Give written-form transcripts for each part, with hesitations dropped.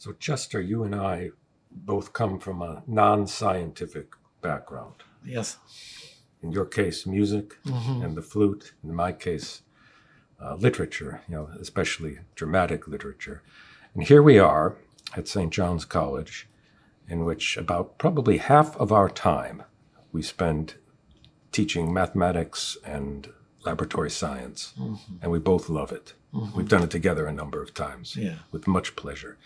So Chester, you and I both come from a non-scientific background. Yes. In your case, music and the flute. In my case, literature, especially dramatic literature. And here we are at St. John's College, in which about probably half of our time we spend teaching mathematics and laboratory science, and we both love it. We've done it together a number of times with much pleasure.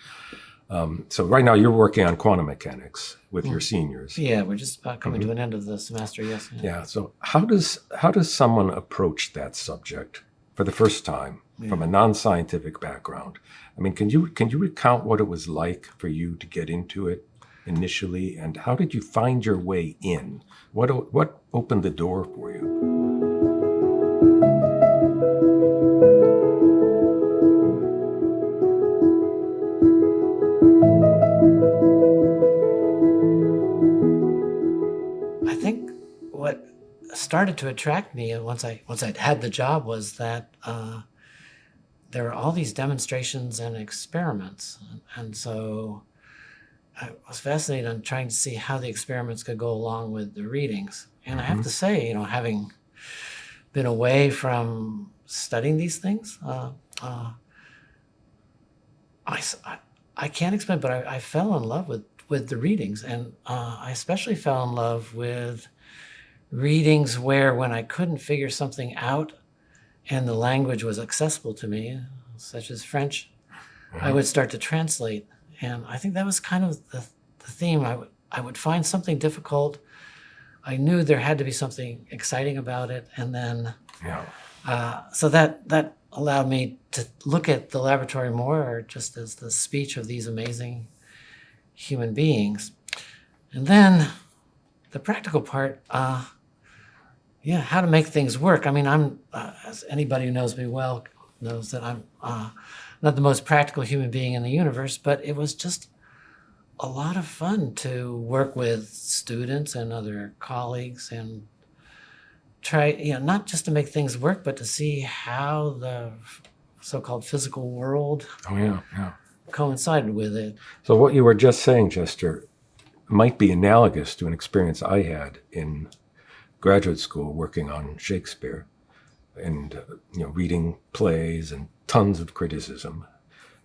So right now you're working on quantum mechanics with your seniors. Yeah, we're just about coming to an end of the semester, yes. Yeah, so how does someone approach that subject for the first time from a non-scientific background? I mean, can you recount what it was like for you to get into it initially, and how did you find your way in? What opened the door for you? I think what started to attract me once I'd had the job was that there were all these demonstrations and experiments, and so I was fascinated on trying to see how the experiments could go along with the readings. And I have to say, having been away from studying these things, I can't explain, but I fell in love with the readings, and I especially fell in love with readings where when I couldn't figure something out and the language was accessible to me, such as French, I would start to translate. And I think that was kind of the theme. I would find something difficult. I knew there had to be something exciting about it, and then so that allowed me to look at the laboratory more just as the speech of these amazing human beings. And then the practical part, how to make things work. I mean, I'm, as anybody who knows me well knows that I'm not the most practical human being in the universe, but it was just a lot of fun to work with students and other colleagues and try, not just to make things work, but to see how the so-called physical world coincided with it. So what you were just saying, Chester, might be analogous to an experience I had in graduate school working on Shakespeare and reading plays and tons of criticism,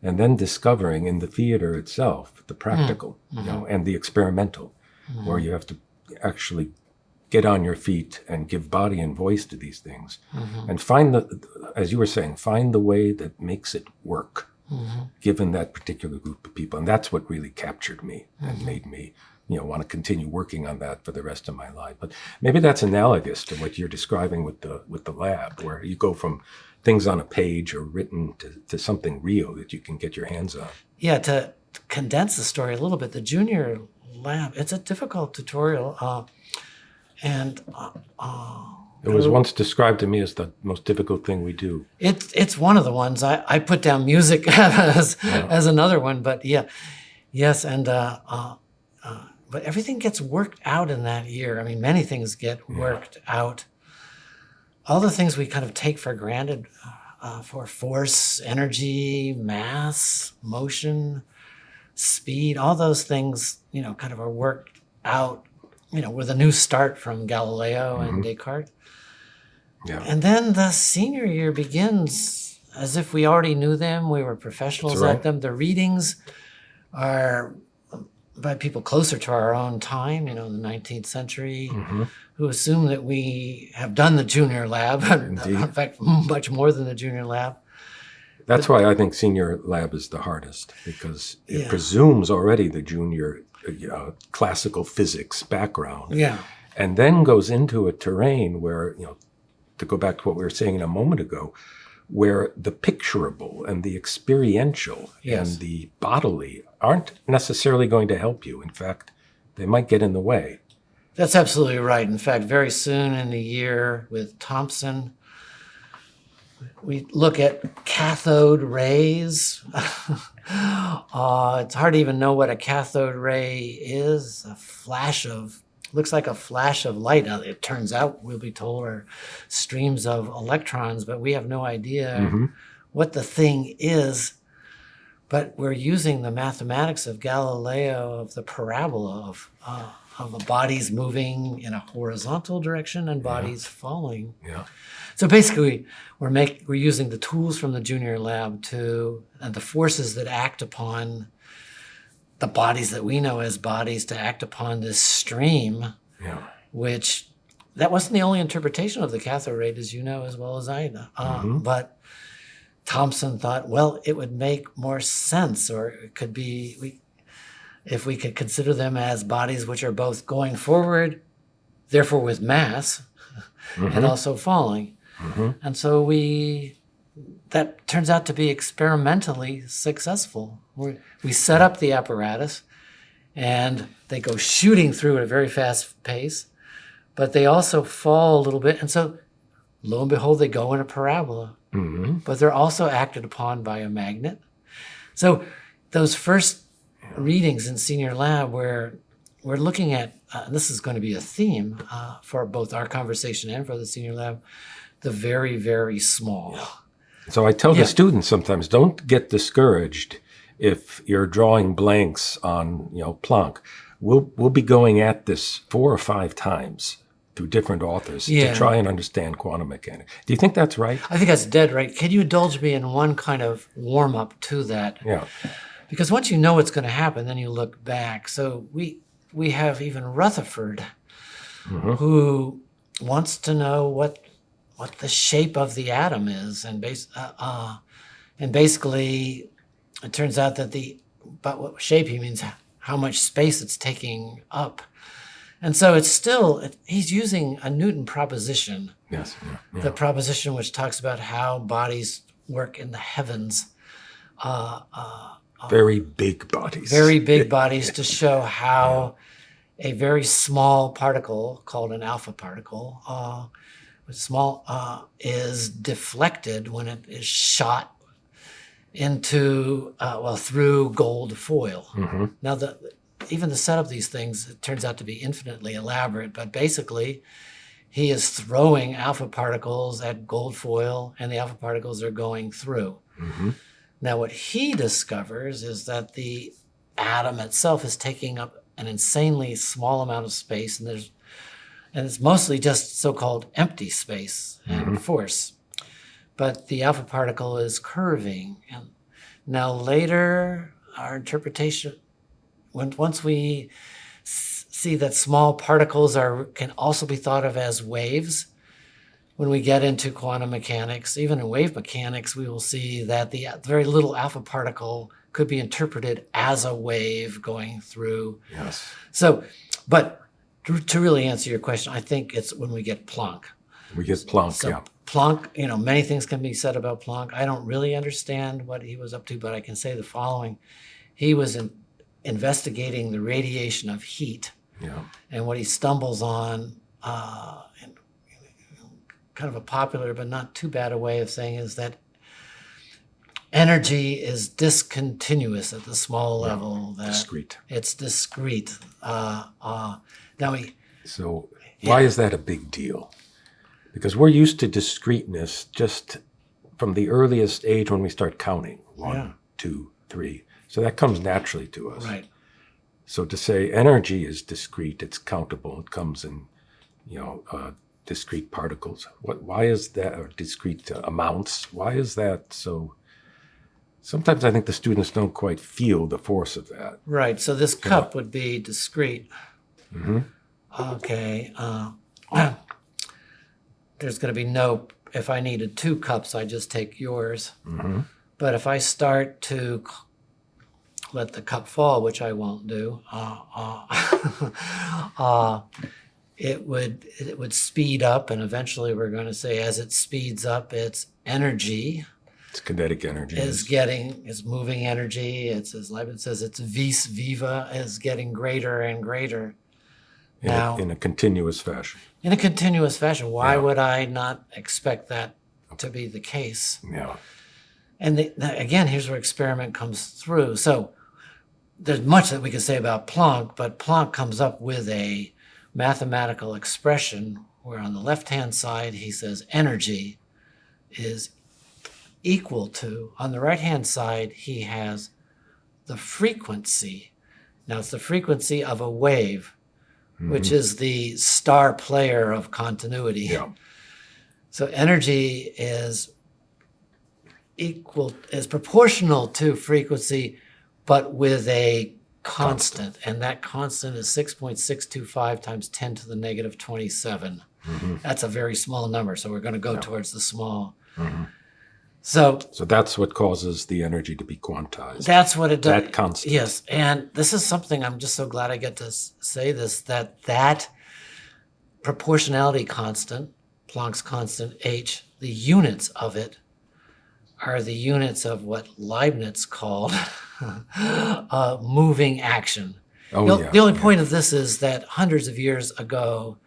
and then discovering in the theater itself the practical and the experimental, where you have to actually get on your feet and give body and voice to these things and find as you were saying, find the way that makes it work given that particular group of people. And that's what really captured me and made me want to continue working on that for the rest of my life. But maybe that's analogous to what you're describing with the lab, where you go from things on a page or written to something real that you can get your hands on. Yeah, to condense the story a little bit, the junior lab, it's a difficult tutorial. It was once described to me as the most difficult thing we do. It's one of the ones. I put down music as another one, but yes, and but everything gets worked out in that year. I mean, many things get worked out. All the things we kind of take for granted, for force, energy, mass, motion, speed, all those things, kind of are worked out, with a new start from Galileo and Descartes. Yeah. And then the senior year begins as if we already knew them. We were professionals at them. The readings are by people closer to our own time, in the 19th century, who assume that we have done the junior lab. In fact, much more than the junior lab. That's why I think senior lab is the hardest, because it presumes already the junior classical physics background. Yeah. And then goes into a terrain where, to go back to what we were saying a moment ago, where the picturable and the experiential and the bodily aren't necessarily going to help you. In fact, they might get in the way. That's absolutely right. In fact, very soon in the year with Thompson, we look at cathode rays. It's hard to even know what a cathode ray is. Looks like a flash of light. It turns out, we'll be told, are streams of electrons, but we have no idea what the thing is. but we're using the mathematics of Galileo of the parabola of the bodies moving in a horizontal direction and bodies falling. Yeah. So basically, we're using the tools from the junior lab and the forces that act upon the bodies that we know as bodies to act upon this stream, which that wasn't the only interpretation of the cathode ray, as you know as well as I know. But Thompson thought, well, it would make more sense, or it could be, if we could consider them as bodies which are both going forward, therefore with mass, and also falling. And so that turns out to be experimentally successful. We set up the apparatus, and they go shooting through at a very fast pace, but they also fall a little bit. And so, lo and behold, they go in a parabola. But they're also acted upon by a magnet. So those first readings in senior lab where we're looking at, and this is going to be a theme for both our conversation and for the senior lab, the very, very small. So I tell the students sometimes, don't get discouraged if you're drawing blanks on, Planck. We'll be going at this 4 or 5 times through different authors to try and understand quantum mechanics. Do you think that's right? I think that's dead right. Can you indulge me in one kind of warm-up to that? Yeah. Because once you know what's going to happen, then you look back. So we have even Rutherford, who wants to know what the shape of the atom is, and basically it turns out that but what shape he means how much space it's taking up. And so it's still, he's using a Newton proposition. Yes. Yeah. The proposition which talks about how bodies work in the heavens. Very big bodies. Very big bodies, to show how a very small particle called an alpha particle, is deflected when it is shot into, through gold foil. Now, even the setup of these things, it turns out to be infinitely elaborate, but basically he is throwing alpha particles at gold foil, and the alpha particles are going through. Now, what he discovers is that the atom itself is taking up an insanely small amount of space, and it's mostly just so-called empty space and force. But the alpha particle is curving. And now later, our interpretation, once we see that small particles can also be thought of as waves, when we get into quantum mechanics, even in wave mechanics, we will see that the very little alpha particle could be interpreted as a wave going through. Yes. So, but to really answer your question, I think it's when we get Planck. We get Planck, So Planck, many things can be said about Planck. I don't really understand what he was up to, but I can say the following. He was investigating the radiation of heat. And what he stumbles on, kind of a popular but not too bad a way of saying, is that energy is discontinuous at the small level. That discrete. It's discrete. So why is that a big deal? Because we're used to discreteness just from the earliest age when we start counting. 1, 2, 3. So that comes naturally to us. Right. So to say energy is discrete, it's countable, it comes in, discrete particles. Why is that, or discrete amounts? Why is that so? Sometimes I think the students don't quite feel the force of that. Right. So this cup would be discrete. Okay. There's going to be if I needed 2 cups, I just take yours. But if I start to let the cup fall, which I won't do, it would speed up, and eventually we're going to say, as it speeds up, its energy, it's kinetic energy, is moving energy. It's, as Leibniz says, its vis viva is getting greater and greater. Now, in a continuous fashion. In a continuous fashion. Why would I not expect that to be the case? Yeah. And again, here's where experiment comes through. So there's much that we could say about Planck, but Planck comes up with a mathematical expression where on the left-hand side he says energy is equal to, on the right-hand side he has the frequency. Now it's the frequency of a wave, which is the star player of continuity. Yeah. So energy is proportional to frequency, but with a constant. And that constant is 6.625 times 10 to the negative 27. That's a very small number, so we're going to go towards the small. So that's what causes the energy to be quantized. that's what it does. That constant. Yes, and this is something I'm just so glad I get to say this, that proportionality constant, Planck's constant H, the units of it are the units of what Leibniz called moving action. The only point of this is that hundreds of years ago,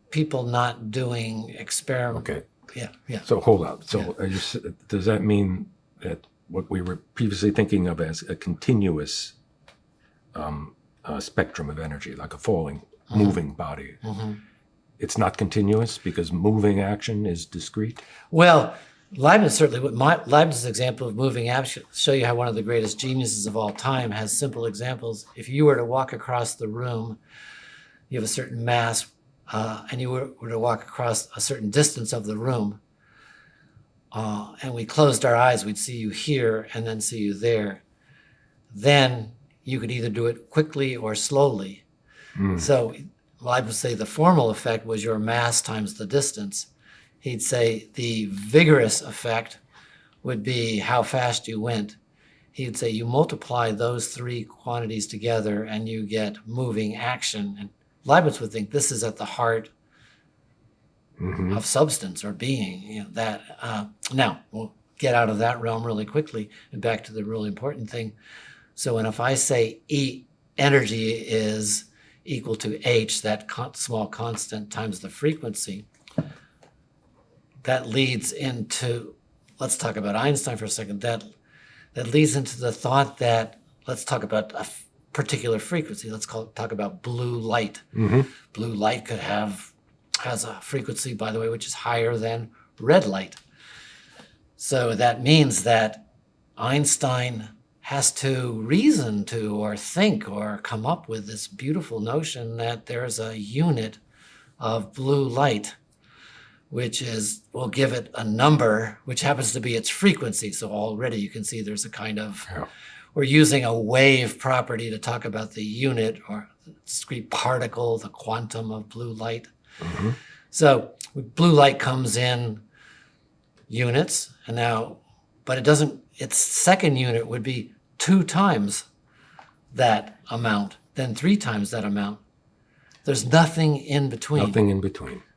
people not doing experiments. Okay. Yeah. So hold on. So does that mean that what we were previously thinking of as a continuous spectrum of energy, like a falling, moving body, it's not continuous because moving action is discrete? Well, Leibniz certainly would. Leibniz's example of moving action show you how one of the greatest geniuses of all time has simple examples. If you were to walk across the room, you have a certain mass, and you were to walk across a certain distance of the room, and we closed our eyes, we'd see you here and then see you there. Then you could either do it quickly or slowly. So I would say the formal effect was your mass times the distance. He'd say the vigorous effect would be how fast you went. He'd say you multiply those three quantities together and you get moving action. And Leibniz would think this is at the heart of substance or being. Now, we'll get out of that realm really quickly and back to the really important thing. So if I say energy is equal to H, that small constant times the frequency, that leads into, let's talk about Einstein for a second, that leads into the thought that, let's talk about a particular frequency. Let's talk about blue light. Blue light has a frequency, by the way, which is higher than red light. So that means that Einstein has to reason to or think or come up with this beautiful notion that there's a unit of blue light, which will give it a number, which happens to be its frequency. So already you can see there's a kind of, we're using a wave property to talk about the unit or discrete particle, the quantum of blue light. So blue light comes in units, and now, but its second unit would be 2 times that amount, then 3 times that amount. There's nothing in between.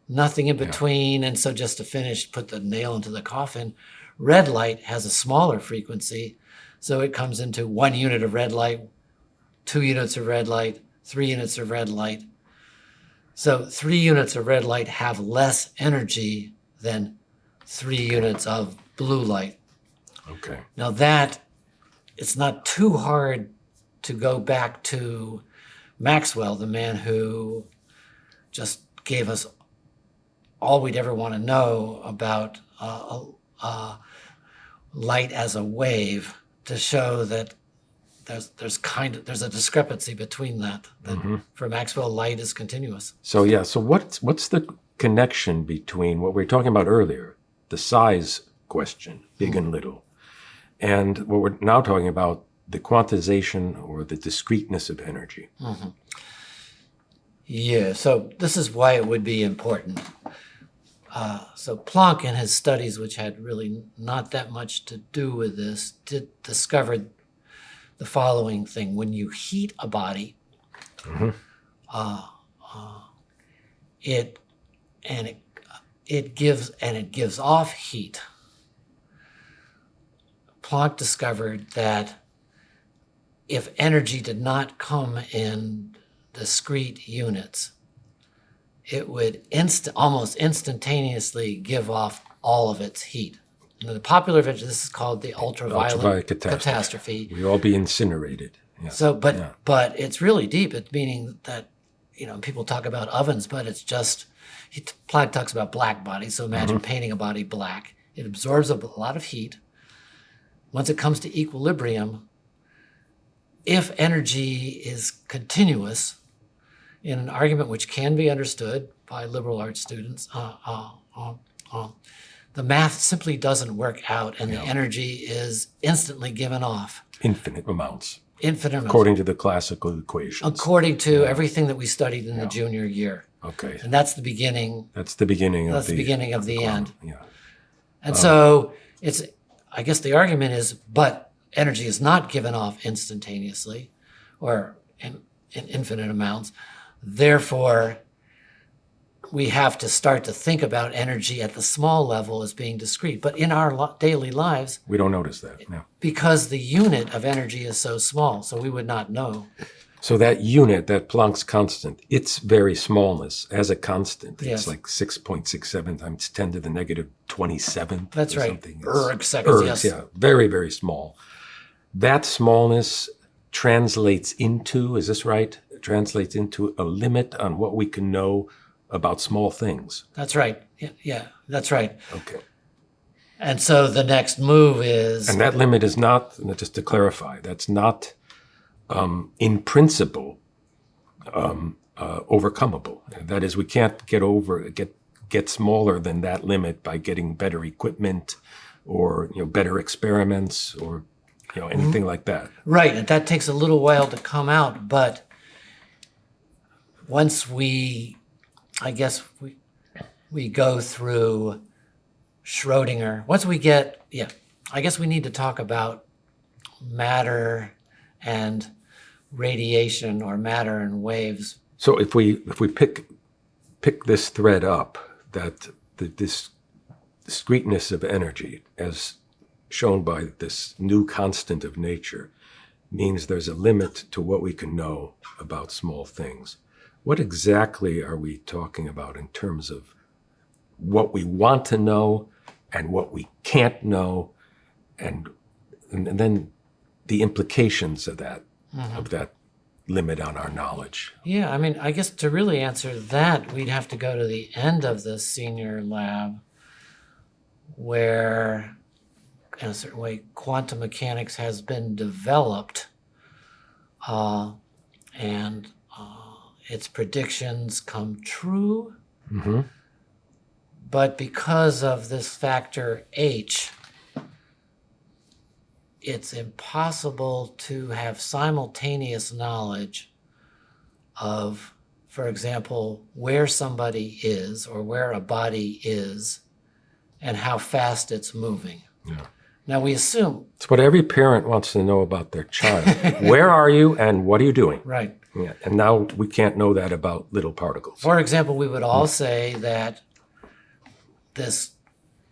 Nothing in between. And so just to finish, put the nail into the coffin, red light has a smaller frequency. So it comes into 1 unit of red light, 2 units of red light, 3 units of red light. So 3 units of red light have less energy than 3 units of blue light. Okay. Now it's not too hard to go back to Maxwell, the man who just gave us all we'd ever want to know about light as a wave, to show that there's a discrepancy between that for Maxwell, light is continuous. So what's the connection between what we were talking about earlier, the size question, big and little, and what we're now talking about, the quantization or the discreteness of energy? Yeah, so this is why it would be important. So Planck, in his studies, which had really not that much to do with this, discovered the following thing. When you heat a body, it gives off heat. Planck discovered that if energy did not come in discrete units, it would almost instantaneously give off all of its heat. In the popular version, this is called the ultraviolet catastrophe. We all be incinerated. Yeah. So, but it's really deep. It's meaning that, people talk about ovens, but it's just, Planck talks about black bodies. So imagine painting a body black. It absorbs a lot of heat. Once it comes to equilibrium, if energy is continuous in an argument which can be understood by liberal arts students, the math simply doesn't work out, and the energy is instantly given off. Infinite amounts. Infinite amounts. According to the classical equations. According to everything that we studied in the junior year. Okay. And that's the beginning. That's the beginning That's the beginning of the end. Yeah. And so it's, I guess the argument is, but energy is not given off instantaneously or in infinite amounts. Therefore, we have to start to think about energy at the small level as being discrete. But in our daily lives, we don't notice that. No. Because the unit of energy is so small, so we would not know. So that unit, that Planck's constant, its very smallness as a constant, Yes. it's like 6.67 times 10 to the negative 27th. That's or right. Something. Erg seconds, yes. Yeah, very, very small. That smallness translates into, is this right? Translates into a limit on what we can know about small things. That's right. Yeah, that's right. Okay. And so the next move is... And that limit is not, just to clarify, that's not in principle overcomable. That is, we can't get smaller than that limit by getting better equipment or better experiments or anything like that. Right, and that takes a little while to come out, but once we go through Schrödinger, once we get, I guess we need to talk about matter and radiation or matter and waves. So if we pick this thread up, that this discreteness of energy as shown by this new constant of nature means there's a limit to what we can know about small things. What exactly are we talking about in terms of what we want to know and what we can't know, and then the implications of that limit on our knowledge? Yeah, I mean, I guess to really answer that, we'd have to go to the end of the senior lab where, in a certain way, quantum mechanics has been developed and its predictions come true. Mm-hmm. But because of this factor H, it's impossible to have simultaneous knowledge of, for example, where somebody is or where a body is and how fast it's moving. Yeah. Now we assume... It's what every parent wants to know about their child. Where are you and what are you doing? Right. Yeah. And now we can't know that about little particles. For example, we would all say that this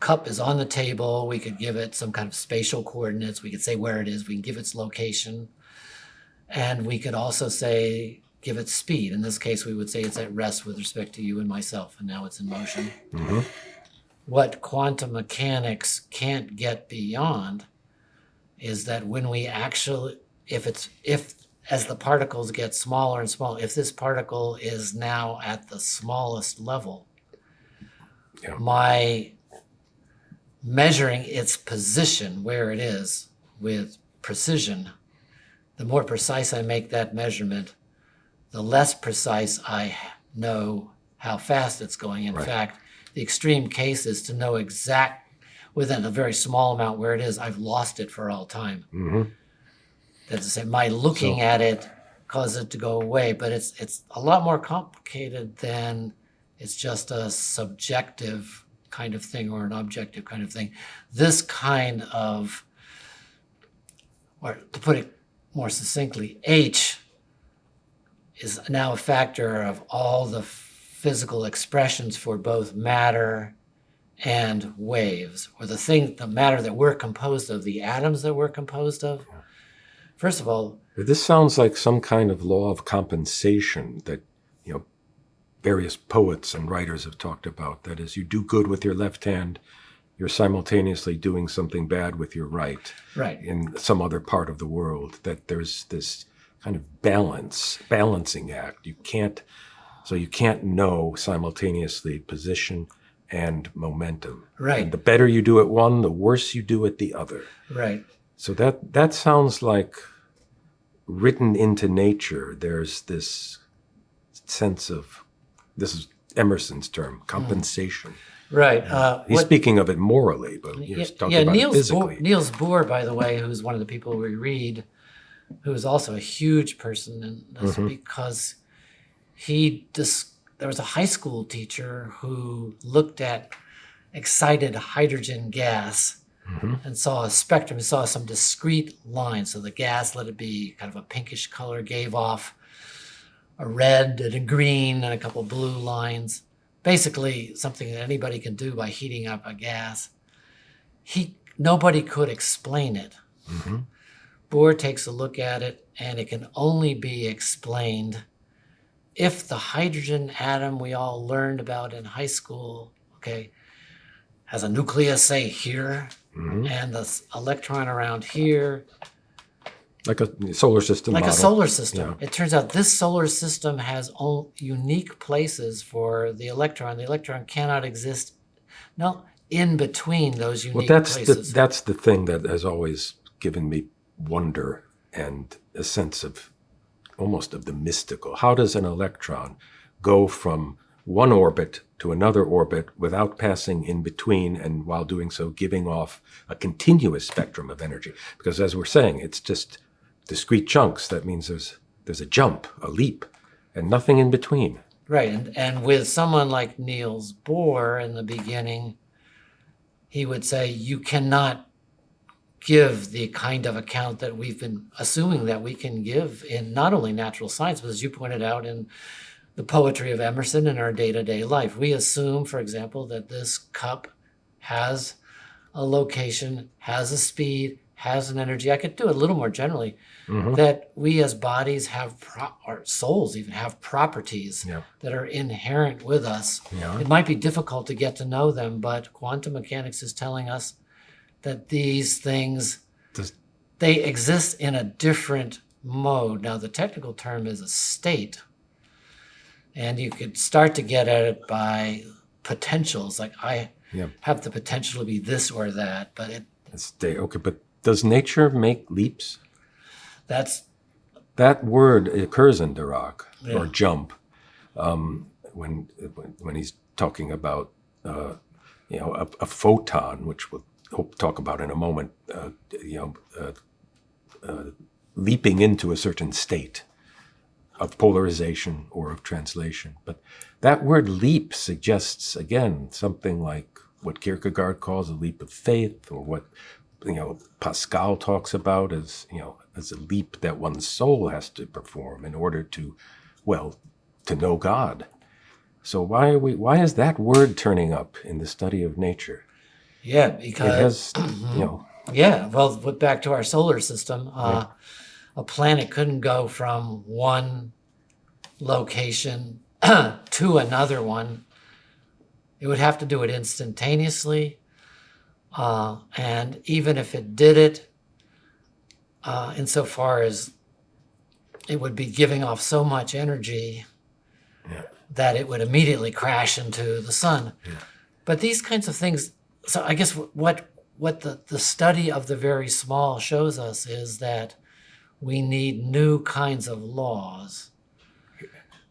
cup is on the table. We could give it some kind of spatial coordinates. We could say where it is. We can give its location. And we could also say, give it speed. In this case, we would say it's at rest with respect to you and myself, and now it's in motion. Mm-hmm. What quantum mechanics can't get beyond is that when we actually, if as the particles get smaller and smaller, if this particle is now at the smallest level, my measuring its position, where it is, with precision, the more precise I make that measurement, the less precise I know how fast it's going. In fact, the extreme case is to know within a very small amount where it is, I've lost it for all time. Mm-hmm. That's to say, my looking at it causes it to go away, but it's a lot more complicated than it's just a subjective kind of thing or an objective kind of thing. This kind of, or to put it more succinctly, H is now a factor of all the physical expressions for both matter and waves, or the matter that we're composed of, the atoms that we're composed of. First of all, this sounds like some kind of law of compensation that various poets and writers have talked about. That is, you do good with your left hand, you're simultaneously doing something bad with your right. Right. In some other part of the world, that there's this kind of balancing act. You can't know simultaneously position and momentum. Right. And the better you do at one, the worse you do at the other. Right. So that sounds like written into nature, there's this sense of, this is Emerson's term, compensation. Right. He's speaking of it morally, but he's talking about it physically. Niels Bohr, by the way, who's one of the people we read, who is also a huge person in this because there was a high school teacher who looked at excited hydrogen gas and saw a spectrum, saw some discrete lines. So the gas, let it be kind of a pinkish color, gave off a red and a green and a couple of blue lines. Basically something that anybody can do by heating up a gas. Nobody could explain it. Bohr takes a look at it, and it can only be explained if the hydrogen atom we all learned about in high school, has a nucleus, say, here, and the electron around here. Like a solar system Like model. a solar system. Yeah. It turns out this solar system has unique places for the electron. The electron cannot exist in between those unique places. That's the thing that has always given me wonder and a sense of almost of the mystical. How does an electron go from one orbit to another orbit without passing in between, and while doing so giving off a continuous spectrum of energy? Because as we're saying, it's just discrete chunks. That means there's a jump, a leap, and nothing in between. Right, and with someone like Niels Bohr in the beginning, he would say you cannot give the kind of account that we've been assuming that we can give in not only natural science, but as you pointed out in the poetry of Emerson in our day-to-day life. We assume, for example, that this cup has a location, has a speed, has an energy. I could do it a little more generally, that we as bodies have, or souls even have properties that are inherent with us. Yeah. It might be difficult to get to know them, but quantum mechanics is telling us that these things, they exist in a different mode. Now, the technical term is a state. And you could start to get at it by potentials, like I have the potential to be this or that, but but does nature make leaps? That word occurs in Dirac, or jump, when he's talking about a photon, which we'll talk about in a moment, leaping into a certain state of polarization or of translation. But that word leap suggests, again, something like what Kierkegaard calls a leap of faith, or what Pascal talks about as a leap that one's soul has to perform in order to know God. So why is that word turning up in the study of nature? Yeah, because it has, Yeah, well, back to our solar system. A planet couldn't go from one location to another one. It would have to do it instantaneously. And even if it did it, insofar as it would be giving off so much energy that it would immediately crash into the sun. Yeah. But these kinds of things, so I guess what the study of the very small shows us is that we need new kinds of laws.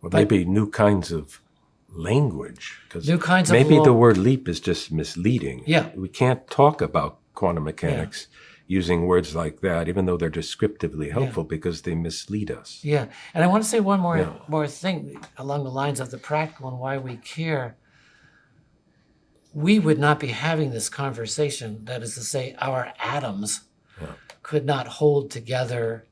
Well, maybe new kinds of language. Because new kinds maybe of the word leap is just misleading. Yeah. We can't talk about quantum mechanics using words like that, even though they're descriptively helpful, because they mislead us. Yeah. And I want to say one more thing along the lines of the practical and why we care. We would not be having this conversation, that is to say, our atoms could not hold together.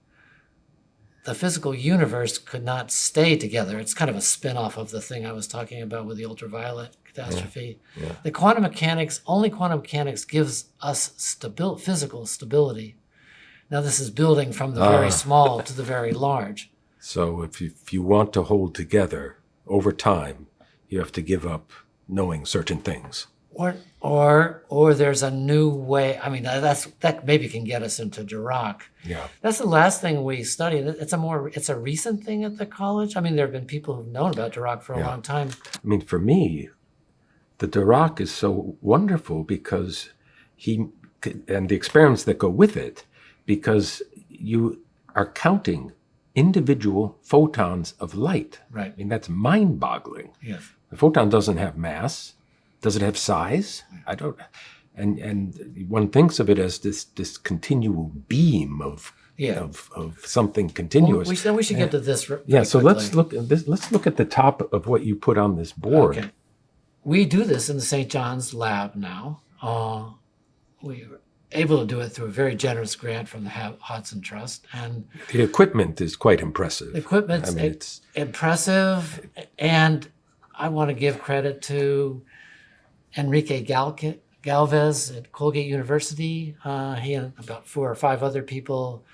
The physical universe could not stay together. It's kind of a spin-off of the thing I was talking about with the ultraviolet catastrophe. Yeah. Yeah. Only quantum mechanics gives us physical stability. Now this is building from the very small to the very large. So if you want to hold together over time, you have to give up knowing certain things. Or there's a new way. I mean, that maybe can get us into Dirac. Yeah. That's the last thing we study. It's a recent thing at the college. I mean, there have been people who've known about Dirac for a long time. I mean, for me, the Dirac is so wonderful because and the experiments that go with it, because are counting individual photons of light. Right. I mean, that's mind-boggling. Yes. The photon doesn't have mass. Does it have size? I don't. And one thinks of it as this continual beam of something continuous. Well, we should get to this. Yeah. So quickly. let's look at this. Let's look at the top of what you put on this board. Okay. We do this in the St. John's lab now. We were able to do it through a very generous grant from the Hudson Trust, and The equipment is quite impressive. the equipment's I mean, it's impressive. And I want to give credit to Enrique Galvez at Colgate University. He and about 4 or 5 other people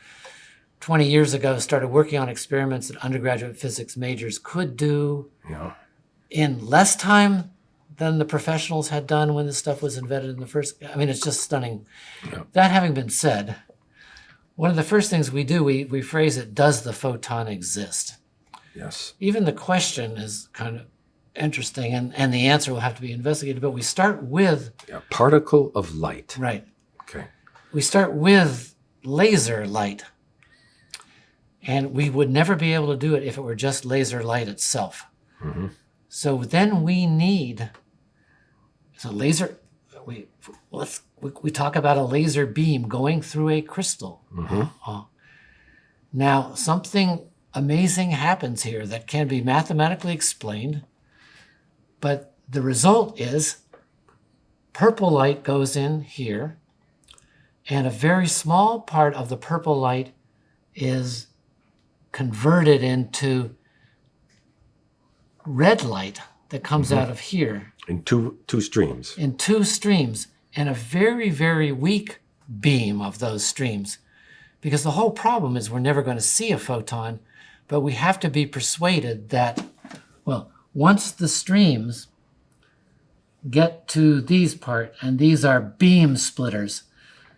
20 years ago started working on experiments that undergraduate physics majors could do in less time than the professionals had done when this stuff was invented in the first. I mean, it's just stunning. Yeah. That having been said, one of the first things we do, we phrase it, does the photon exist? Yes. Even the question is kind of interesting, and the answer will have to be investigated, but we start with... A particle of light. Right. Okay. We start with laser light. And we would never be able to do it if it were just laser light itself. Mm-hmm. So then we need... So laser... We talk about a laser beam going through a crystal. Mm-hmm. Now, something amazing happens here that can be mathematically explained, but the result is purple light goes in here, and a very small part of the purple light is converted into red light that comes out of here. In two streams. In 2 streams, and a very, very weak beam of those streams. Because the whole problem is we're never going to see a photon, but we have to be persuaded that, well, once the streams get to these part, and these are beam splitters.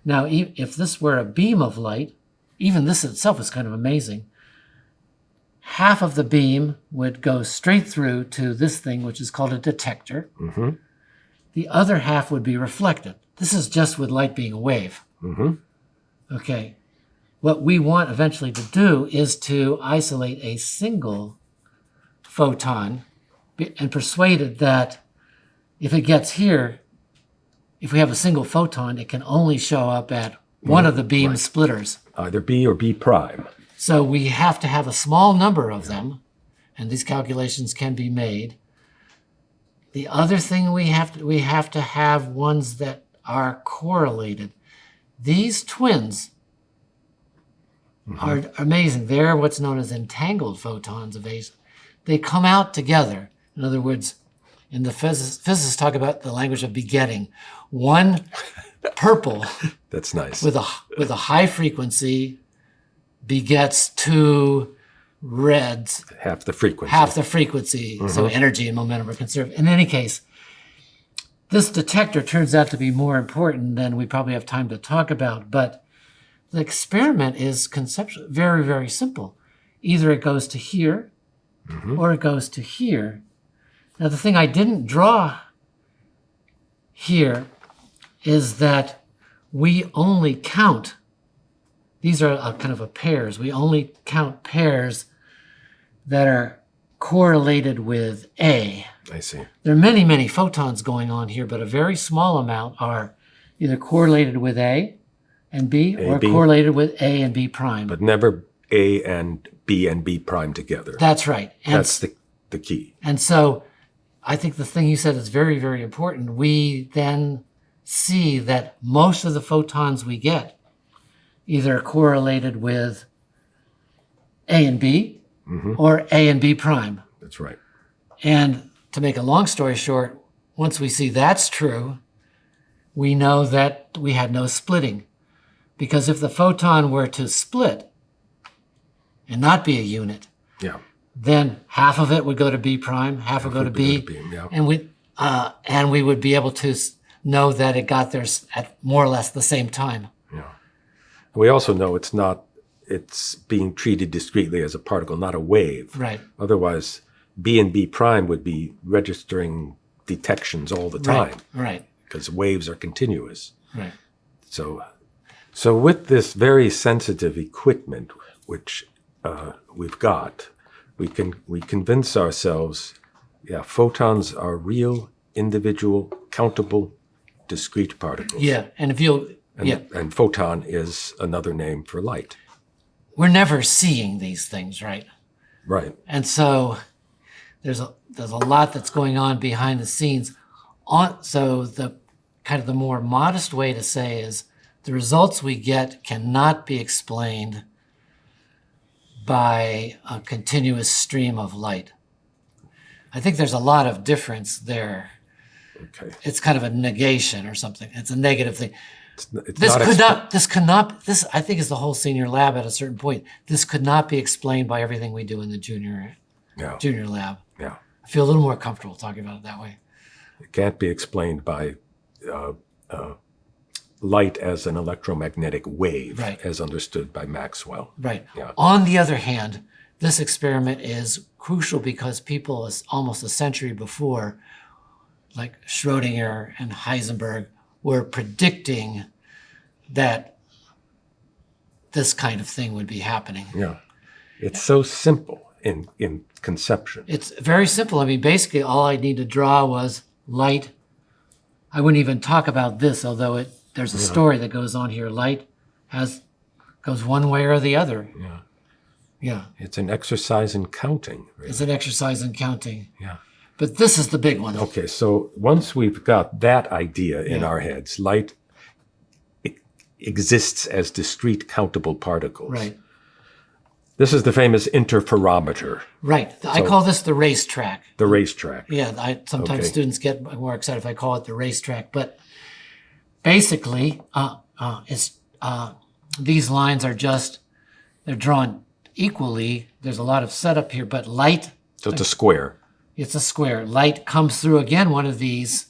Now, if this were a beam of light, even this itself is kind of amazing. Half of the beam would go straight through to this thing, which is called a detector. Mm-hmm. The other half would be reflected. This is just with light being a wave. Mm-hmm. Okay. What we want eventually to do is to isolate a single photon and persuade it that if it gets here, if we have a single photon, it can only show up at one of the beam splitters. Either B or B prime. So we have to have a small number of them, and these calculations can be made. The other thing we have to have ones that are correlated. These twins are amazing. They're what's known as entangled photons of A. They come out together. In other words, in the physicists talk about the language of begetting. One purple That's nice. with a high frequency begets 2 reds, Half the frequency. half the frequency. So energy and momentum are conserved. In any case, this detector turns out to be more important than we probably have time to talk about. But the experiment is conceptually very, very simple. Either it goes to here or it goes to here. Now, the thing I didn't draw here is that we only count, these are kind of pairs, we only count pairs that are correlated with A. I see. There are many, many photons going on here, but a very small amount are either correlated with A and B or B. correlated with A and B prime. But never A and B prime together. That's right. And That's the key. And so I think the thing you said is very, very important. We then see that most of the photons we get either are correlated with A and B or A and B prime. That's right. And to make a long story short, once we see that's true, we know that we had no splitting. Because if the photon were to split and not be a unit, Yeah. then half of it would go to B prime, half would go to B, yeah. and we would be able to know that it got there at more or less the same time. Yeah. We also know it's being treated discretely as a particle, not a wave. Right. Otherwise, B and B prime would be registering detections all the time. Right. Because waves are continuous. Right. So with this very sensitive equipment, which we've got, we convince ourselves, yeah, photons are real, individual, countable, discrete particles. Yeah, and if you'll, And photon is another name for light. we're never seeing these things, right? Right. And so there's a lot that's going on behind the scenes. So the kind of the more modest way to say is the results we get cannot be explained by a continuous stream of light. I think there's a lot of difference there. Okay. It's kind of a negation or something. It's a negative thing. It's This I think is the whole senior lab at a certain point. This could not be explained by everything we do in the junior lab. Yeah. I feel a little more comfortable talking about it that way. It can't be explained by light as an electromagnetic wave, Right. as understood by Maxwell. Right. Yeah. On the other hand, this experiment is crucial because people almost a century before, like Schrödinger and Heisenberg, were predicting that this kind of thing would be happening. Yeah. It's so simple in conception. It's very simple. I mean, basically all I need to draw was light. I wouldn't even talk about this, although there's a story that goes on here. Light goes one way or the other. Yeah. Yeah. It's an exercise in counting. Really. It's an exercise in counting. Yeah. But this is the big one. Okay, so once we've got that idea in our heads, light exists as discrete countable particles. Right. This is the famous interferometer, Right. I call this the racetrack. the racetrack. Yeah, sometimes Okay. students get more excited if I call it the racetrack. But basically, these lines are they're drawn equally. There's a lot of setup here, but light, So it's a square. it's a square. Light comes through, again, one of these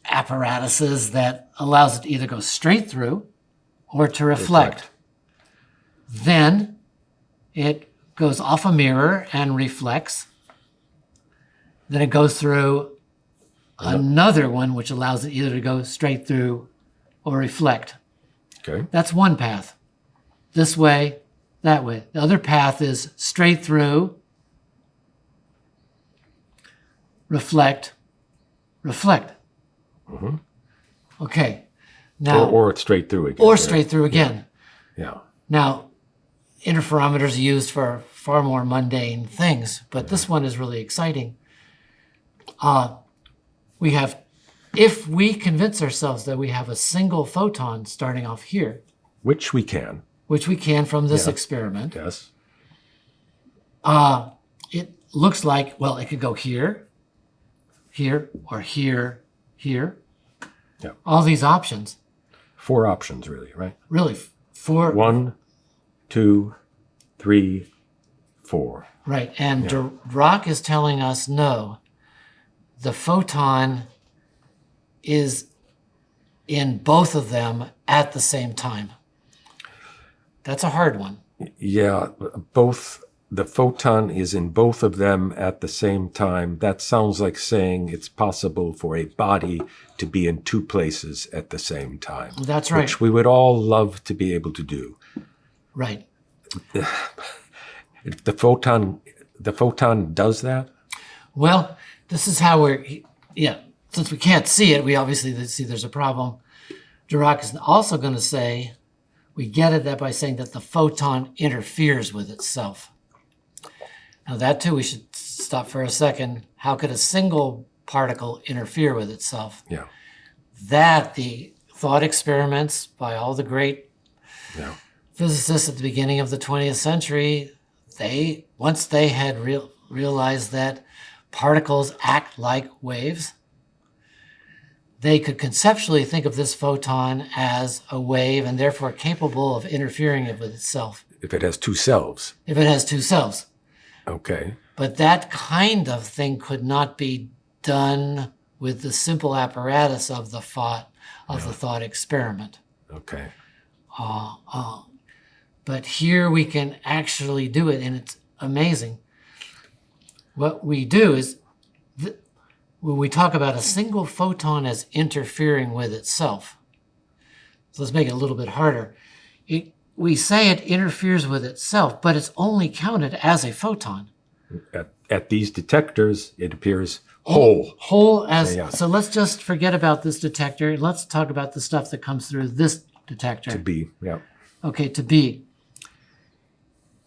apparatuses that allows it to either go straight through or to reflect. Then it goes off a mirror and reflects. Then it goes through another one, which allows it either to go straight through or reflect. Okay. That's one path. This way, that way. The other path is straight through, reflect, reflect. Mm-hmm. Okay. Now, Or it's straight through again. or right? straight through again. Yeah. Now, interferometers are used for far more mundane things, but this one is really exciting. If we convince ourselves that we have a single photon starting off here, Which we can. which we can from this Yeah. experiment, Yes. it looks like, well, it could go here, here, or here, here. Yeah. All these options, 4 options, really, right? really, four. 1, 2, 3, 4. Right, and Dirac is telling us no, the photon is in both of them at the same time. That's a hard one. Yeah, the photon is in both of them at the same time. That sounds like saying it's possible for a body to be in 2 places at the same time. That's right. Which we would all love to be able to do. Right. The photon does that? Well, this is how since we can't see it, we obviously see there's a problem. Dirac is also going to say, we get at that by saying that the photon interferes with itself. Now that too, we should stop for a second. How could a single particle interfere with itself? Yeah. That the thought experiments by all the great Yeah. physicists at the beginning of the 20th century, once they had realized that particles act like waves, they could conceptually think of this photon as a wave and therefore capable of interfering with itself If it has 2 selves. if it has 2 selves. Okay. But that kind of thing could not be done with the simple apparatus of the thought experiment. Okay. But here we can actually do it, and it's amazing. What we do is, when we talk about a single photon as interfering with itself, so let's make it a little bit harder. we say it interferes with itself, but it's only counted as a photon. At these detectors, it appears whole. Whole as, Yeah. so let's just forget about this detector. Let's talk about the stuff that comes through this detector. To be, yeah. Okay, to be.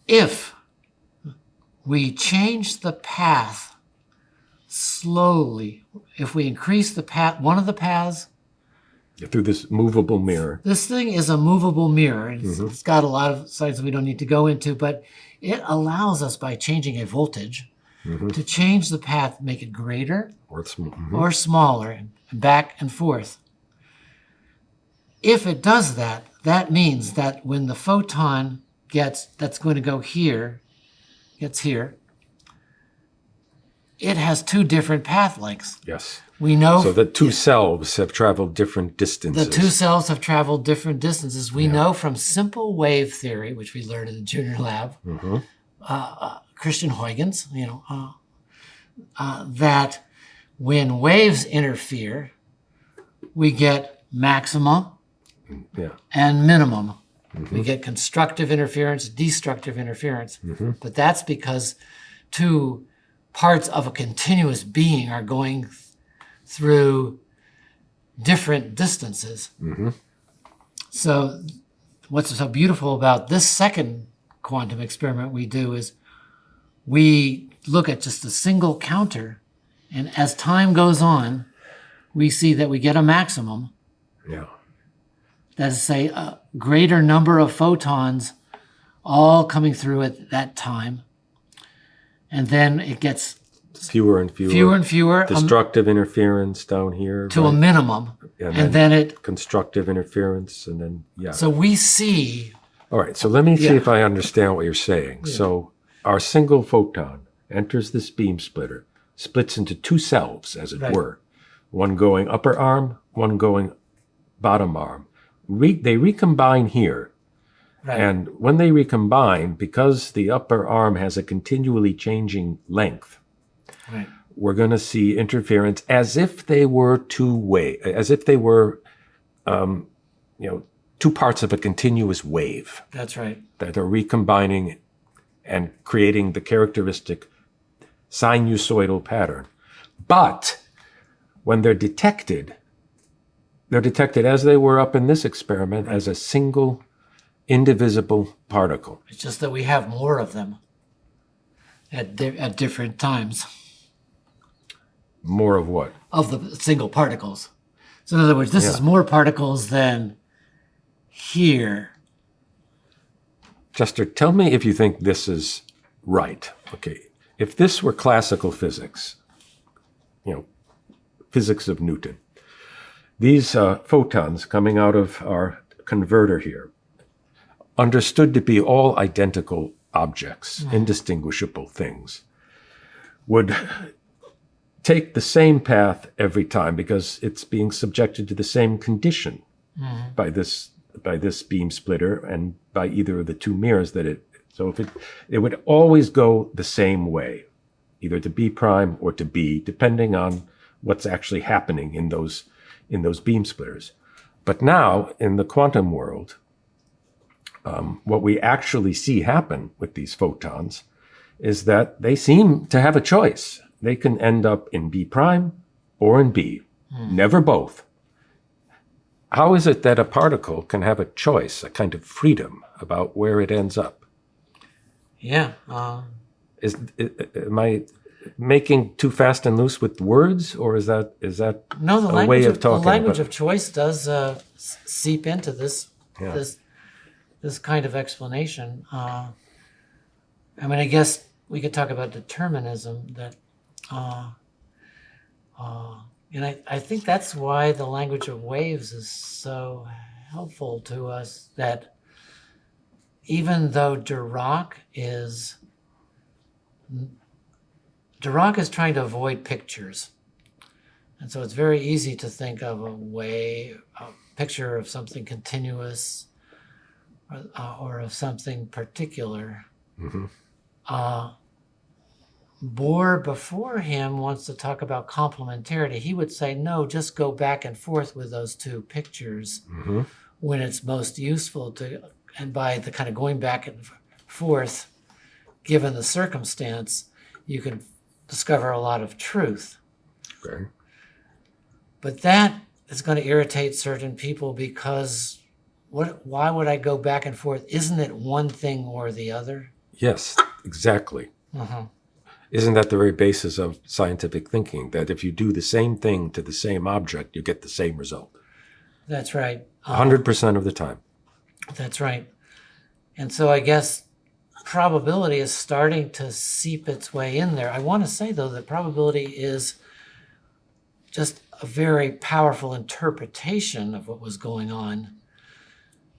If we change the path slowly, if we increase the path, one of the paths, Through this movable mirror. this thing is a movable mirror. It's got a lot of sides we don't need to go into, but it allows us, by changing a voltage, to change the path, make it greater or smaller, and back and forth. If it does that, that means that when the photon that's going to go here, gets here, it has two different path lengths. Yes. We know So the two selves have traveled different distances. the two cells have traveled different distances. We know from simple wave theory, which we learned in the junior lab, Christian Huygens, that when waves interfere, we get maximum and minimum. We get constructive interference, destructive interference. But that's because two parts of a continuous being are going through different distances. So what's so beautiful about this second quantum experiment we do is we look at just a single counter, and as time goes on, we see that we get a maximum. Yeah. That is, say, a greater number of photons all coming through at that time. And then it gets Fewer and fewer. fewer and fewer Destructive interference down here. to a minimum. And then it, constructive interference, and then, yeah. so we see, All right, so let me see if I understand what you're saying. So our single photon enters this beam splitter, splits into two selves, as it were. One going upper arm, one going bottom arm. They recombine here. And when they recombine, because the upper arm has a continually changing length, we're going to see interference as if they were as if they were, two parts of a continuous wave. That's right. That are recombining and creating the characteristic sinusoidal pattern. But when they're detected as they were up in this experiment as a single indivisible particle. It's just that we have more of them at different times. More of what? Of the single particles. So in other words, this is more particles than here. Chester, tell me if you think this is right. Okay, if this were classical physics, physics of Newton, these photons coming out of our converter here, understood to be all identical objects, indistinguishable things, would take the same path every time because it's being subjected to the same condition by this beam splitter and by either of the two mirrors so if it would always go the same way, either to B prime or to B, depending on what's actually happening in those beam splitters. But now in the quantum world, what we actually see happen with these photons is that they seem to have a choice. They can end up in B prime or in B, never both. How is it that a particle can have a choice, a kind of freedom about where it ends up? Yeah. Am I making too fast and loose with words, or is that No, the a language way of talking? The language about of choice does seep into this this kind of explanation. I guess we could talk about determinism. And I think that's why the language of waves is so helpful to us, that even though Dirac is trying to avoid pictures. And so it's very easy to think of a picture of something continuous or of something particular. Bohr, before him, wants to talk about complementarity. He would say, no, just go back and forth with those two pictures when it's most useful to and by the kind of going back and forth, given the circumstance, you can discover a lot of truth. Okay. But that is going to irritate certain people because why would I go back and forth? Isn't it one thing or the other? Yes, exactly. Uh-huh. Isn't that the very basis of scientific thinking, that if you do the same thing to the same object, you get the same result? That's right. 100% of the time. That's right. And so I guess probability is starting to seep its way in there. I want to say, though, that probability is just a very powerful interpretation of what was going on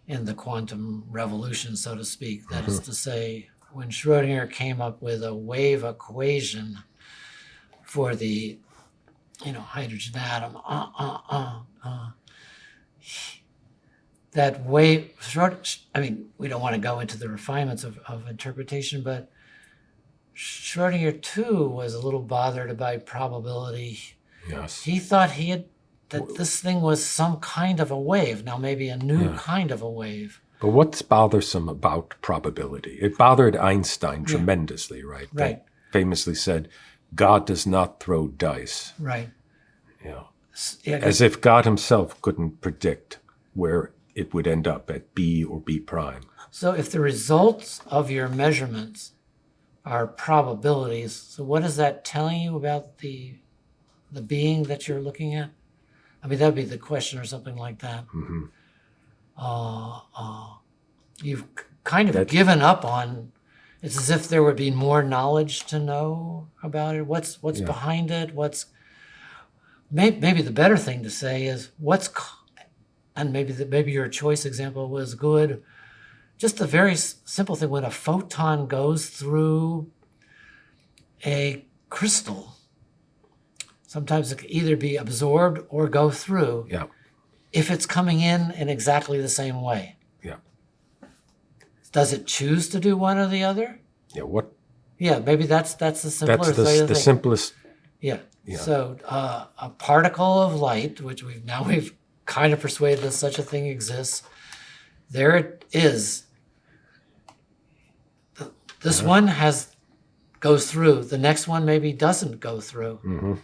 in the quantum revolution, so to speak. That is to say, when Schrödinger came up with a wave equation for the, hydrogen atom, that wave, we don't want to go into the refinements of interpretation, but Schrödinger too was a little bothered about probability. Yes. He thought that this thing was some kind of a wave, now maybe a new kind of a wave. But what's bothersome about probability? It bothered Einstein tremendously, right? Right. That famously said, God does not throw dice. Right. As if God himself couldn't predict where it would end up at B or B prime. So if the results of your measurements are probabilities, so what is that telling you about the being that you're looking at? I mean, that'd be the question or something like that. Mm-hmm. You've kind of given up on, it's as if there would be more knowledge to know about it. What's behind it? Maybe the better thing to say is and maybe your choice example was good. Just a very simple thing, when a photon goes through a crystal, sometimes it can either be absorbed or go through. Yeah. If it's coming in exactly the same way. Yeah. Does it choose to do one or the other? Yeah. What? Yeah, maybe that's the simpler That's way to the think. simplest. Yeah. Yeah. So a particle of light, which we've kind of persuaded that such a thing exists. There it is. This one goes through. The next one maybe doesn't go through. Mm-hmm.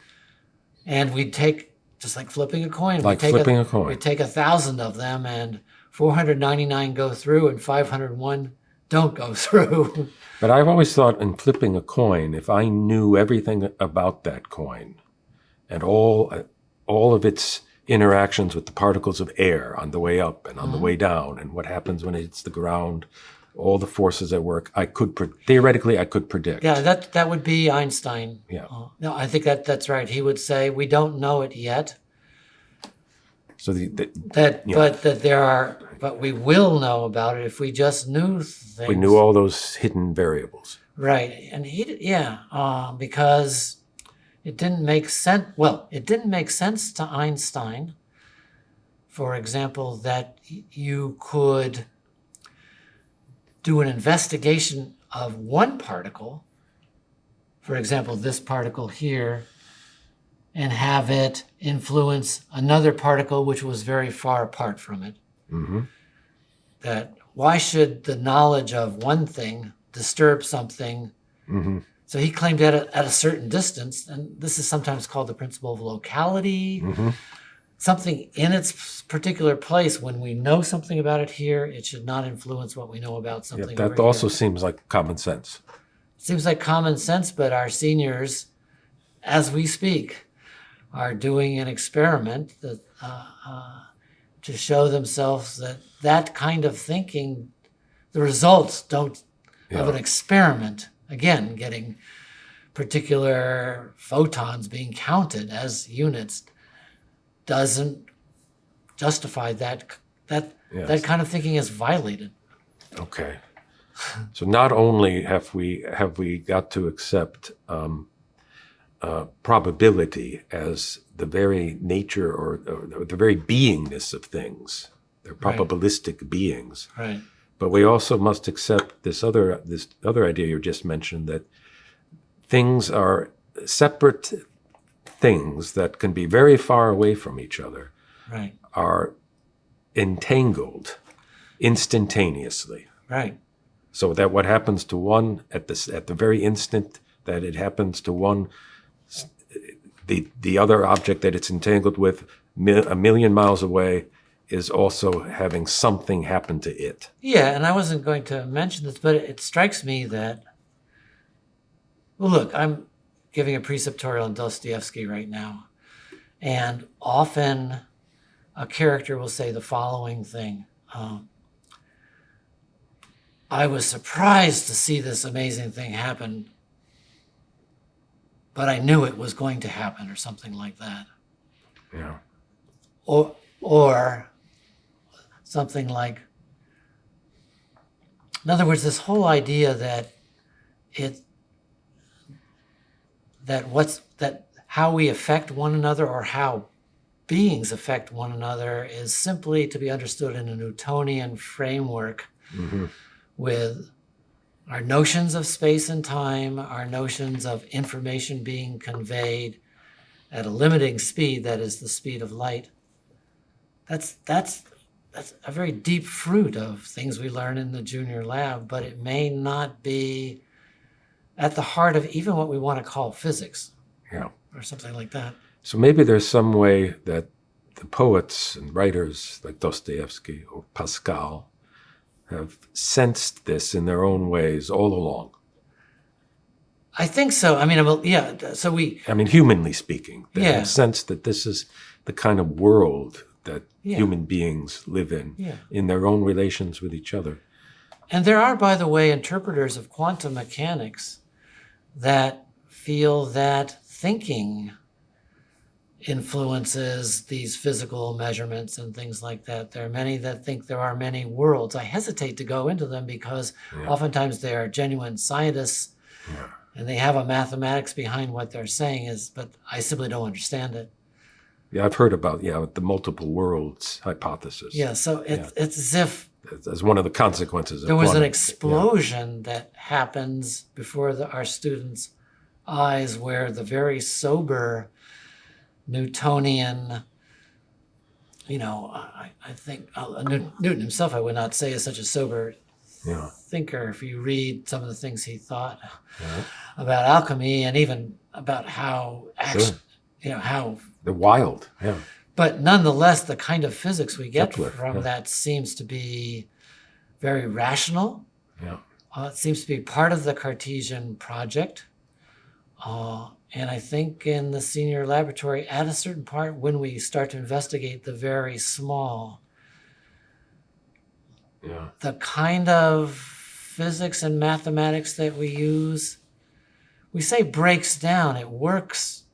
And we take, just like flipping a coin. Like flipping a coin. We take 1,000 of them, and 499 go through, and 501 don't go through. But I've always thought in flipping a coin, if I knew everything about that coin and all of its interactions with the particles of air on the way up and on the way down, and what happens when it hits the ground, all the forces at work, theoretically I could predict. Yeah, that would be Einstein. Yeah. No, I think that's right. He would say we don't know it yet. So but we will know about it if we just knew things. we knew all those hidden variables. Right, and because it didn't make sense. Well, it didn't make sense to Einstein, for example, that you could do an investigation of one particle, for example, this particle here, and have it influence another particle which was very far apart from it. Mm-hmm. That why should the knowledge of one thing disturb something? Mm-hmm. So he claimed that at a certain distance, and this is sometimes called the principle of locality. Mm-hmm. Something in its particular place, when we know something about it here, it should not influence what we know about something That over also here. seems like common sense. It seems like common sense, but our seniors, as we speak, are doing an experiment that to show themselves that kind of thinking, the results of an experiment, again, getting particular photons being counted as units, doesn't justify that kind of thinking is violated. Okay. So not only have we got to accept probability as the very nature or the very beingness of things, they're probabilistic beings, Right. but we also must accept this other idea you just mentioned, that things are separate things that can be very far away from each other, Right. are entangled instantaneously. Right. So that what happens to one at the very instant that it happens to one, the other object that it's entangled with a million miles away is also having something happen to it. Yeah, and I wasn't going to mention this, but it strikes me that, well, look, I'm giving a preceptorial on Dostoevsky right now, and often a character will say the following thing. I was surprised to see this amazing thing happen, but I knew it was going to happen, or something like that. Yeah. Or something like, in other words, this whole idea that how we affect one another, or how beings affect one another, is simply to be understood in a Newtonian framework, with our notions of space and time, our notions of information being conveyed at a limiting speed, that is the speed of light. That's a very deep fruit of things we learn in the junior lab, but it may not be at the heart of even what we want to call physics. Yeah. Or something like that. So maybe there's some way that the poets and writers like Dostoevsky or Pascal have sensed this in their own ways all along. I think so. I mean, yeah. So humanly speaking, they Yeah. have sensed that this is the kind of world that Yeah. human beings live Yeah. in their own relations with each other. And there are, by the way, interpreters of quantum mechanics that feel that thinking influences these physical measurements and things like that. There are many that think there are many worlds. I hesitate to go into them because oftentimes they are genuine scientists and they have a mathematics behind what they're saying, but I simply don't understand it. Yeah, I've heard about the multiple worlds hypothesis. Yeah, so it's as if as one of the consequences of there was an quantum. explosion that happens before our students' eyes, where the very sober Newtonian, I think Newton himself, I would not say, is such a sober thinker. If you read some of the things he thought about alchemy, and even about how how they're wild. Yeah. But nonetheless, the kind of physics we get Kepler, from that seems to be very rational. Yeah. It seems to be part of the Cartesian project. And I think in the senior laboratory, at a certain part, when we start to investigate the very small, the kind of physics and mathematics that we use, we say breaks down, it works.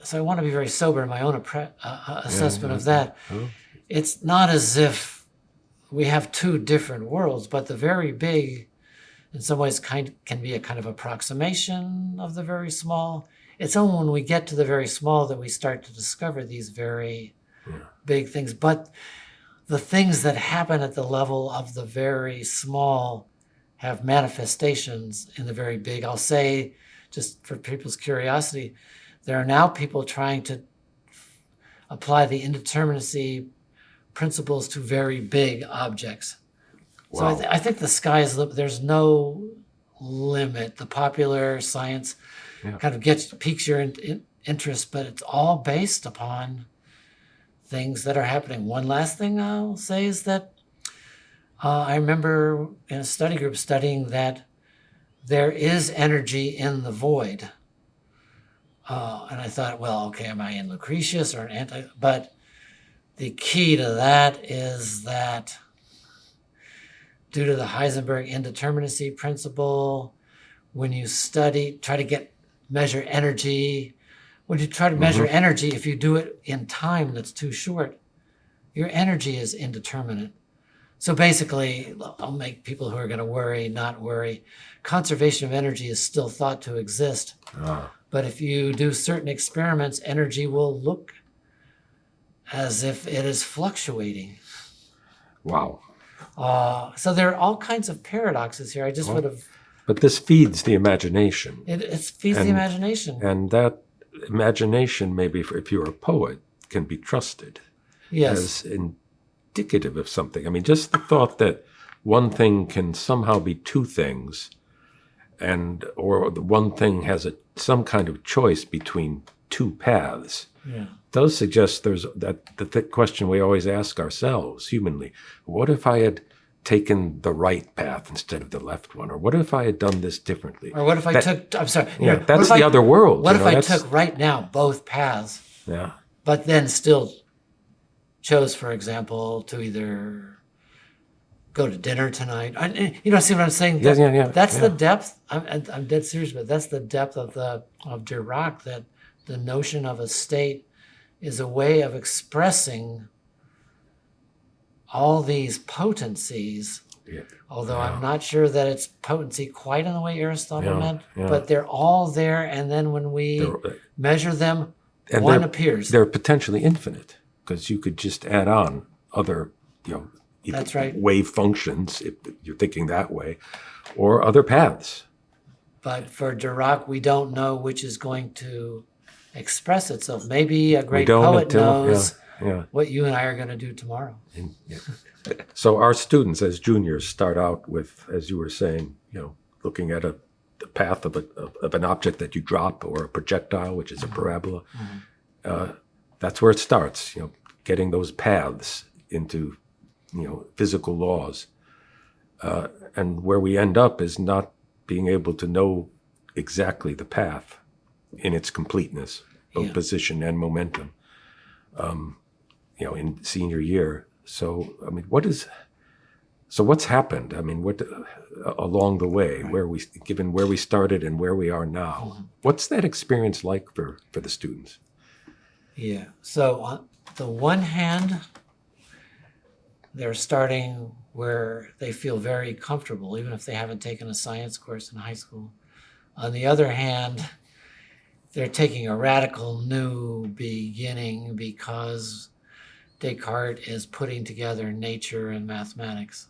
So I want to be very sober in my own assessment of that. Oh. It's not as if we have two different worlds, but the very big, in some ways, can be a kind of approximation of the very small. It's only when we get to the very small that we start to discover these very big things. But the things that happen at the level of the very small have manifestations in the very big. I'll say, just for people's curiosity, there are now people trying to apply the indeterminacy principles to very big objects. Wow. So I think the sky is the limit. There's no limit. The popular science kind of piques your interest, but it's all based upon things that are happening. One last thing I'll say is that I remember in a study group studying that there is energy in the void. And I thought, well, okay, am I in Lucretius or an but the key to that is that due to the Heisenberg indeterminacy principle, when you try to measure energy, when you try to measure energy, if you do it in time that's too short, your energy is indeterminate. So basically, I'll make people who are going to worry not worry. Conservation of energy is still thought to exist. But if you do certain experiments, energy will look as if it is fluctuating. Wow. So there are all kinds of paradoxes here. I just would have... But this feeds the imagination. It feeds the imagination. And that imagination, maybe if you're a poet, can be trusted. Yes. As in indicative of something. I mean, just the thought that one thing can somehow be two things, or the one thing has some kind of choice between two paths, does suggest there's the question we always ask ourselves humanly: what if I had taken the right path instead of the left one? Or what if I had done this differently? Or what if I took, I'm sorry. Yeah, that's the other world. What if I took right now both paths, but then still chose, for example, to either go to dinner tonight? See what I'm saying? That's the depth. I'm dead serious, but that's the depth of Dirac, that the notion of a state is a way of expressing all these potencies, although I'm not sure that it's potency quite in the way Aristotle meant, but they're all there, and then when we measure them, one appears. They're potentially infinite, because you could just add on other, that's right, wave functions, if you're thinking that way, or other paths. But for Dirac, we don't know which is going to express itself. Maybe a great poet knows what you and I are going to do tomorrow. So our students as juniors start out with, as you were saying, looking at the path of an object that you drop, or a projectile, which is a parabola. That's where it starts, getting those paths into, physical laws. And where we end up is not being able to know exactly the path in its completeness, both position and momentum, in senior year. So, I mean, what's happened? I mean, what along the way, given where we started and where we are now, what's that experience like for the students? Yeah. So on the one hand, they're starting where they feel very comfortable, even if they haven't taken a science course in high school. On the other hand, they're taking a radical new beginning, because Descartes is putting together nature and mathematics.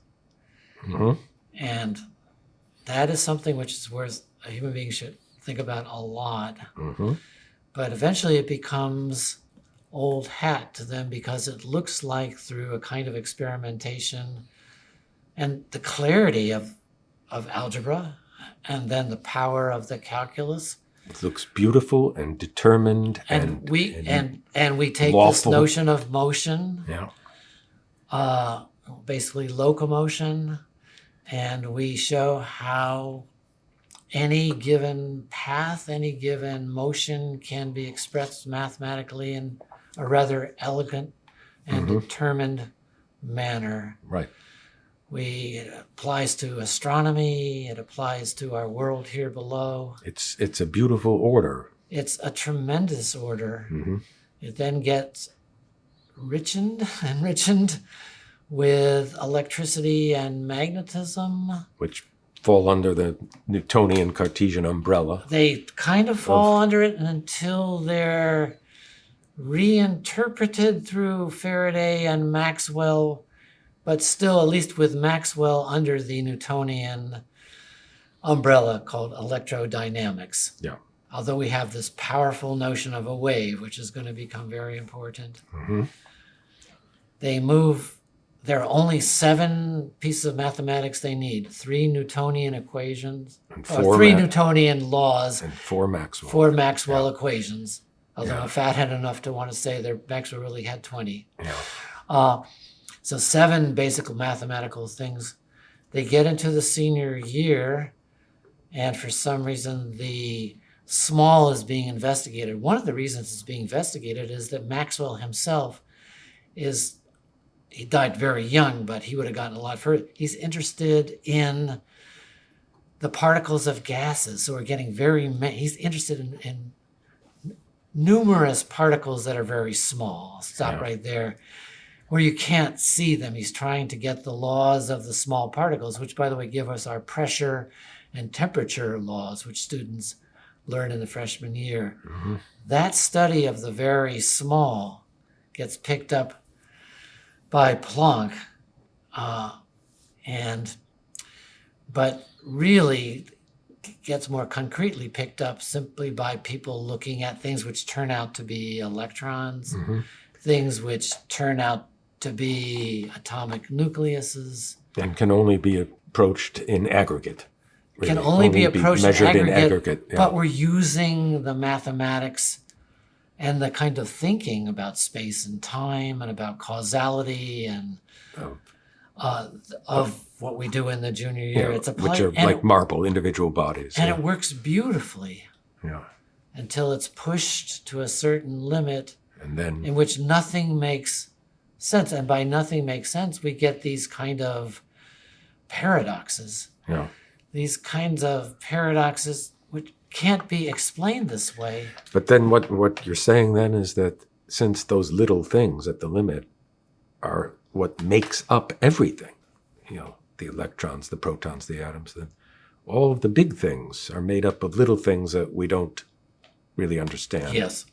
And that is something which is worth a human being should think about a lot. But eventually it becomes old hat to them, because it looks like, through a kind of experimentation and the clarity of algebra, and then the power of the calculus. It looks beautiful and determined, and we take lawful. This notion of motion, basically locomotion, and we show how any given path, any given motion can be expressed mathematically in a rather elegant and determined manner. Right. It applies to astronomy. It applies to our world here below. It's a beautiful order. It's a tremendous order. It then gets enriched with electricity and magnetism, which fall under the Newtonian Cartesian umbrella. They kind of fall under it until they're reinterpreted through Faraday and Maxwell, but still, at least with Maxwell, under the Newtonian umbrella called electrodynamics. Yeah. Although we have this powerful notion of a wave, which is going to become very important. There are only 7 pieces of mathematics they need: 3 Newtonian equations, and 3 Newtonian laws, and 4 Maxwell. 4 Maxwell equations. Although I'm fathead enough to want to say that Maxwell really had 20. So 7 basic mathematical things. They get into the senior year, and for some reason the small is being investigated. One of the reasons it's being investigated is that Maxwell himself he died very young, but he would have gotten a lot further. He's interested in the particles of gases. So we're getting he's interested in numerous particles that are very small. Stop right there, where you can't see them. He's trying to get the laws of the small particles, which, by the way, give us our pressure and temperature laws, which students learn in the freshman year. That study of the very small gets picked up by Planck, but really gets more concretely picked up simply by people looking at things which turn out to be electrons, things which turn out to be atomic nucleuses. And can only be approached in aggregate. Can only be approached measured in in aggregate. Yeah. But we're using the mathematics and the kind of thinking about space and time and about causality and of what we do in the junior year. Yeah, It's which are like marble, individual bodies. And it works beautifully Yeah. until it's pushed to a certain limit And then in which nothing makes sense. And by nothing makes sense, we get these kind of paradoxes. yeah. These kinds of paradoxes which can't be explained this way. But then what you're saying then is that since those little things at the limit are what makes up everything, the electrons, the protons, the atoms, then all of the big things are made up of little things that we don't really understand. Yes.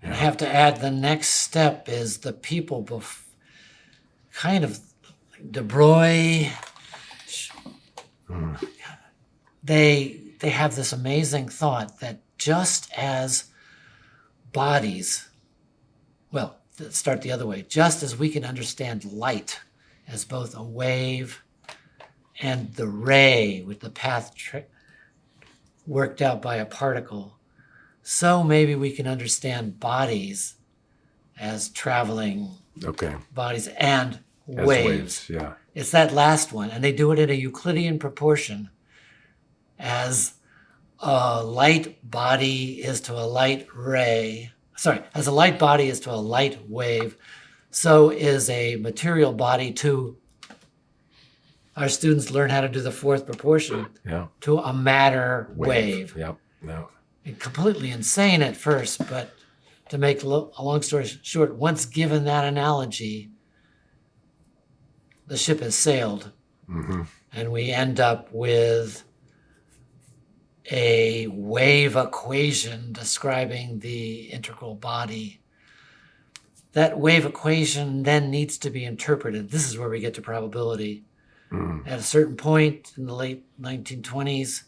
And I have to add the next step is the people kind of De Broglie, they have this amazing thought that just as bodies, well, let's start the other way, just as we can understand light as both a wave and the ray with the path worked out by a particle, so maybe we can understand bodies as traveling bodies and As waves. Yeah. It's that last one, and they do it in a Euclidean proportion. As a light body is to a light ray, as a light body is to a light wave, so is a material body to, our students learn how to do the fourth proportion, to a matter wave. Yeah. No. Completely insane at first, but to make a long story short, once given that analogy, the ship has sailed. Mm-hmm. And we end up with a wave equation describing the integral body. That wave equation then needs to be interpreted. This is where we get to probability. At a certain point in the late 1920s,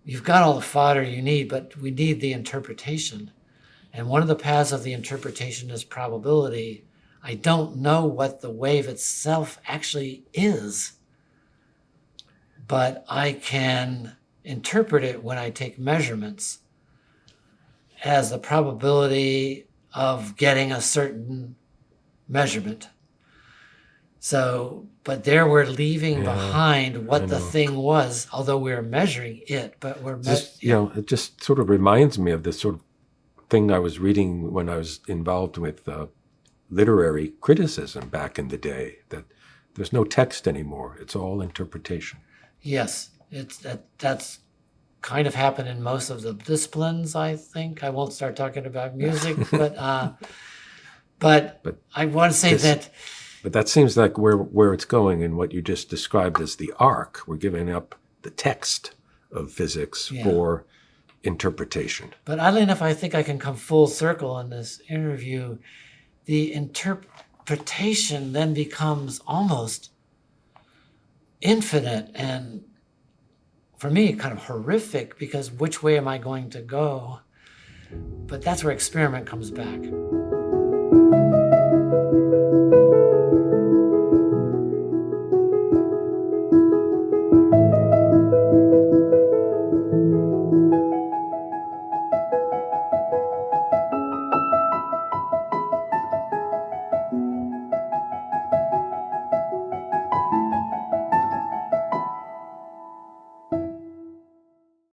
you've got all the fodder you need, but we need the interpretation. And one of the paths of the interpretation is probability. I don't know what the wave itself actually is, but I can interpret it when I take measurements as the probability of getting a certain measurement. So, but there we're leaving behind what the thing was, although we're measuring it, but we're it just sort of reminds me of this sort of thing I was reading when I was involved with literary criticism back in the day, that there's no text anymore. It's all interpretation. Yes, that's kind of happened in most of the disciplines, I think. I won't start talking about music, but I want to say that. But that seems like where it's going in what you just described as the arc. We're giving up the text of physics for interpretation. But oddly enough, I think I can come full circle in this interview. The interpretation then becomes almost infinite and, for me, kind of horrific, because which way am I going to go? But that's where experiment comes back.